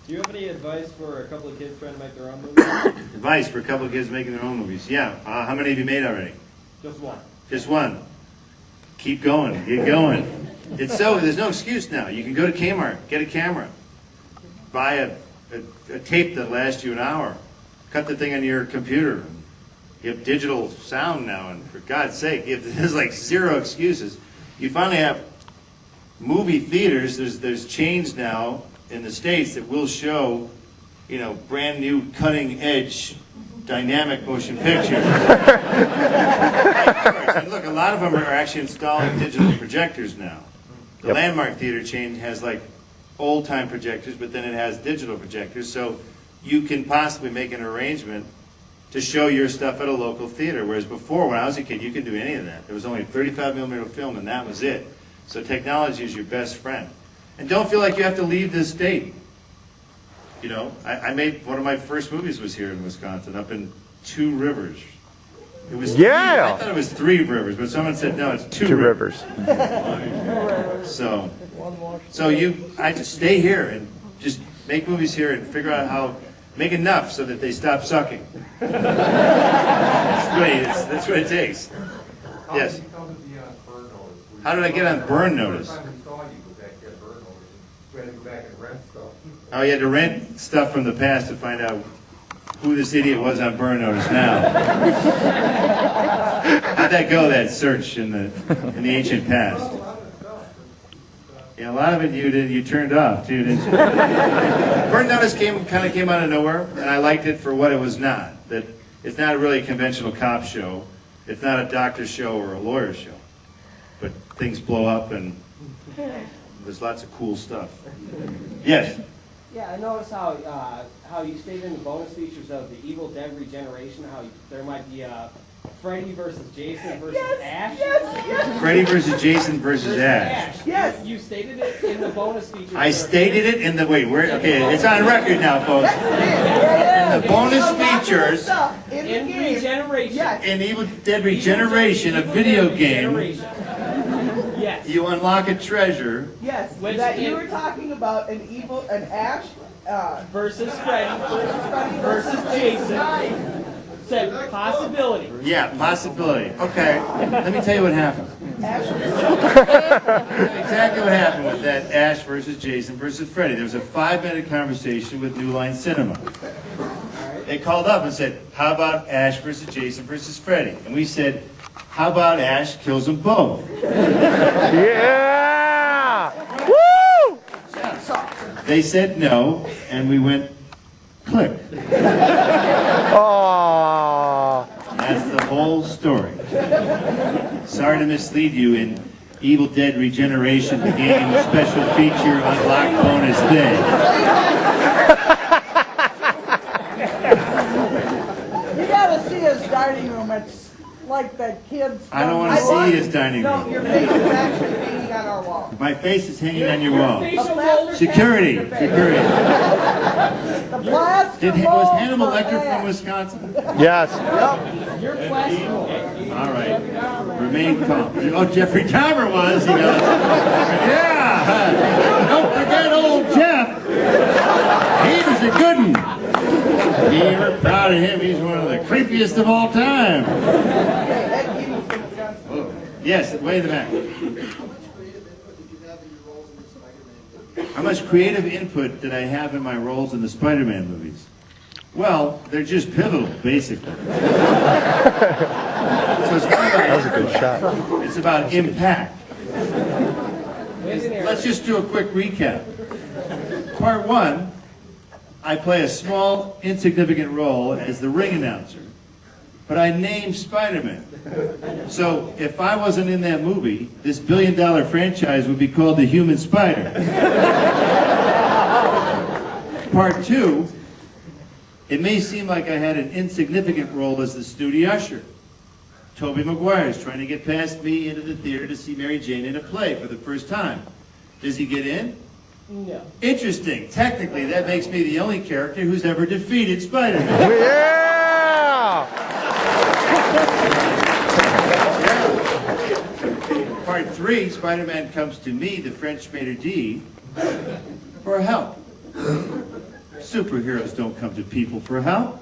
Do you have any advice for a couple of kids trying to make their own movies? Advice for a couple of kids making their own movies. Yeah. How many have you made already? Just one. Just one. Keep going. Get going. There's no excuse now. You can go to Kmart, get a camera, buy a tape that lasts you an hour, cut the thing on your computer. You have digital sound now, and for God's sake, there's like zero excuses. You finally have movie theaters. There's chains now in the States that will show, brand new cutting edge dynamic motion pictures. And look, a lot of them are actually installing digital projectors now. The Landmark Theater chain has like old time projectors, but then it has digital projectors, so you can possibly make an arrangement to show your stuff at a local theater. Whereas before, when I was a kid, you could do any of that. There was only a 35mm film, and that was it. So technology is your best friend. And don't feel like you have to leave this state. I made one of my first movies was here in Wisconsin, up in Two Rivers. It was I thought it was Three Rivers, but someone said no, it's Two Rivers. I just stay here and just make movies here and figure out how make enough so that they stop sucking. That's what it takes. Yes. How did I get on burn notice? Oh, you had to rent stuff from the past to find out who this idiot was on burn notice now. How'd that go, that search in the ancient past? Yeah, a lot of it you turned off too, didn't you? Burn notice kind of came out of nowhere, and I liked it for what it was not. That it's not really a conventional cop show. It's not a doctor show or a lawyer show. But things blow up, and there's lots of cool stuff. Yes. Yeah, I noticed how you stated in the bonus features of the Evil Dead Regeneration, how there might be Freddy versus Jason versus Ash. Yes. Freddy versus Jason versus Ash. Yes. You stated it in the bonus features. I stated it in the okay, it's on record now, folks. In the bonus features in Regeneration. In Evil Dead Regeneration, a video game. Yes. You unlock a treasure. Yes. That you were talking about an Ash versus Freddy versus Jason. Said possibility. Yeah, possibility. Okay. Let me tell you what happened. Exactly what happened with that Ash versus Jason versus Freddy. There was a 5-minute conversation with New Line Cinema. They called up and said, how about Ash versus Jason versus Freddy? And we said, how about Ash kills them both? Yeah! Woo! They said no, and we went click. Aww. That's the whole story. Sorry to mislead you in Evil Dead Regeneration, the game special feature unlock bonus day. You gotta see his dining room. It's like that kid's. I don't want to see his dining room. No, your face is actually hanging on our wall. My face is hanging on your wall. Security. Was Hannibal Lecter from Wisconsin? Yes. You're questionable. All right. Remain calm. Oh, Jeffrey Dahmer was. He goes, yeah. Don't forget old Jeff. He was a good one. You were proud of him. He's one of the creepiest of all time. Yes, way in the back. How much creative input did I have in my roles in the Spider-Man movies? Well, they're just pivotal, basically. So that was a good shot. It's about impact. Let's just do a quick recap. Part 1, I play a small, insignificant role as the ring announcer, but I named Spider-Man. So if I wasn't in that movie, this billion-dollar franchise would be called The Human Spider. Part 2, it may seem like I had an insignificant role as the Studi Usher. Tobey Maguire's trying to get past me into the theater to see Mary Jane in a play for the first time. Does he get in? No. Interesting. Technically, that makes me the only character who's ever defeated Spider-Man. Yeah! Part 3, Spider-Man comes to me, the French maitre d', for help. Superheroes don't come to people for help.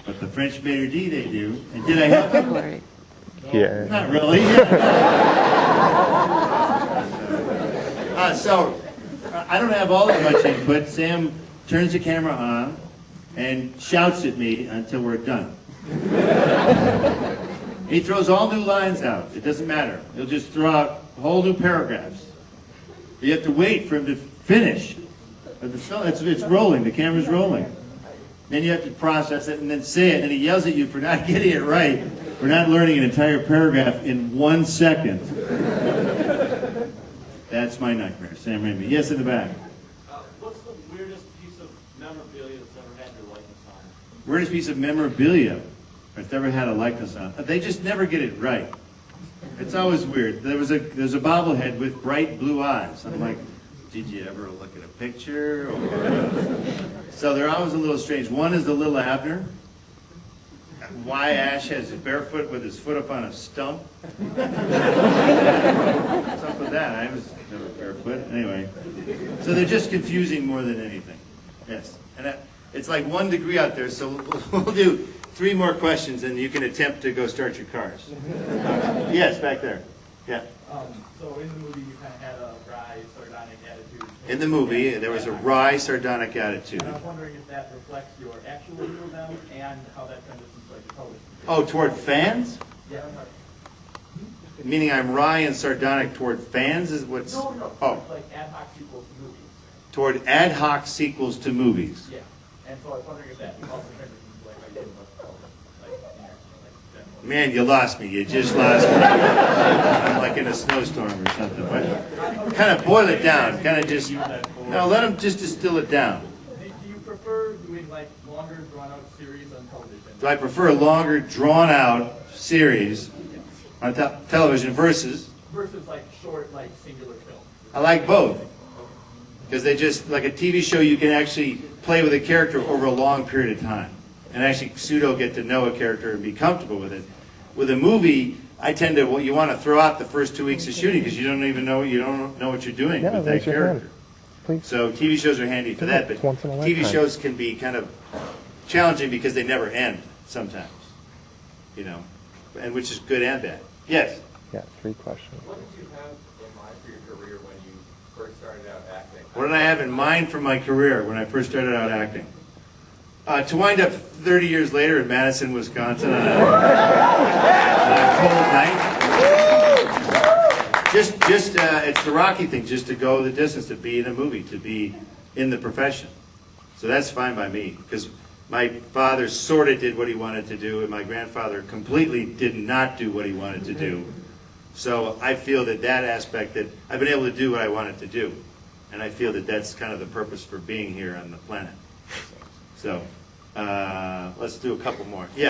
But the French maitre d' they do. And did I help them? Yeah. Not really. So, I don't have all that much input. Sam turns the camera on and shouts at me until we're done. He throws all new lines out. It doesn't matter. He'll just throw out whole new paragraphs. You have to wait for him to finish. But it's rolling. The camera's rolling. Then you have to process it and then say it. And he yells at you for not getting it right, for not learning an entire paragraph in 1 second. That's my nightmare. Sam Raimi. Yes, in the back. What's the weirdest piece of memorabilia that's ever had your likeness on it? Weirdest piece of memorabilia that's ever had a likeness on. They just never get it right. It's always weird. There's a bobblehead with bright blue eyes. I'm like, did you ever look at a picture? So they're always a little strange. One is the little Abner. Why Ash has his barefoot with his foot up on a stump. What's up with that? I was never barefoot. Anyway. So they're just confusing more than anything. Yes. And it's like 1 degree out there, so we'll do 3 more questions and you can attempt to go start your cars. Yes, back there. Yeah. So in the movie you kind of had a wry, sardonic attitude. In the movie, there was a wry, sardonic attitude. And I was wondering if that reflects your actual view of them and how that transitions to like your television. Oh, toward fans? Yeah. Meaning I'm wry and sardonic toward fans is what's... No. Oh, Like ad hoc sequels to movies. toward ad hoc sequels to movies. Yeah. And so I was wondering if that also transitions to like how you did about television. Like Man, you lost me. You just lost me. I'm like in a snowstorm or something. But kind of boil it down. Kind of just... No, let them just distill it down. Do you prefer doing like longer drawn out series on television? Do I prefer a longer, drawn-out series on television versus... Versus like short, like singular films? I like both. Because they just, like a TV show, you can actually play with a character over a long period of time. And actually pseudo get to know a character and be comfortable with it. With a movie, I tend to, well, you want to throw out the first 2 weeks of shooting because you don't even know, you don't know what you're doing Yeah, with that raise your hand, character. please. So TV shows are handy for that, but It's once in a TV lifetime. shows can be kind of challenging because they never end sometimes. You know, and which is good and bad. Yes? Yeah, 3 questions. What did you have in mind for your career when you first started out acting? What did I have in mind for my career when I first started out acting? To wind up 30 years later in Madison, Wisconsin on a cold night. It's the Rocky thing, just to go the distance, to be in a movie, to be in the profession. So that's fine by me, because my father sort of did what he wanted to do, and my grandfather completely did not do what he wanted to do. So I feel that aspect, that I've been able to do what I wanted to do. And I feel that that's kind of the purpose for being here on the planet. So let's do a couple more. Yeah.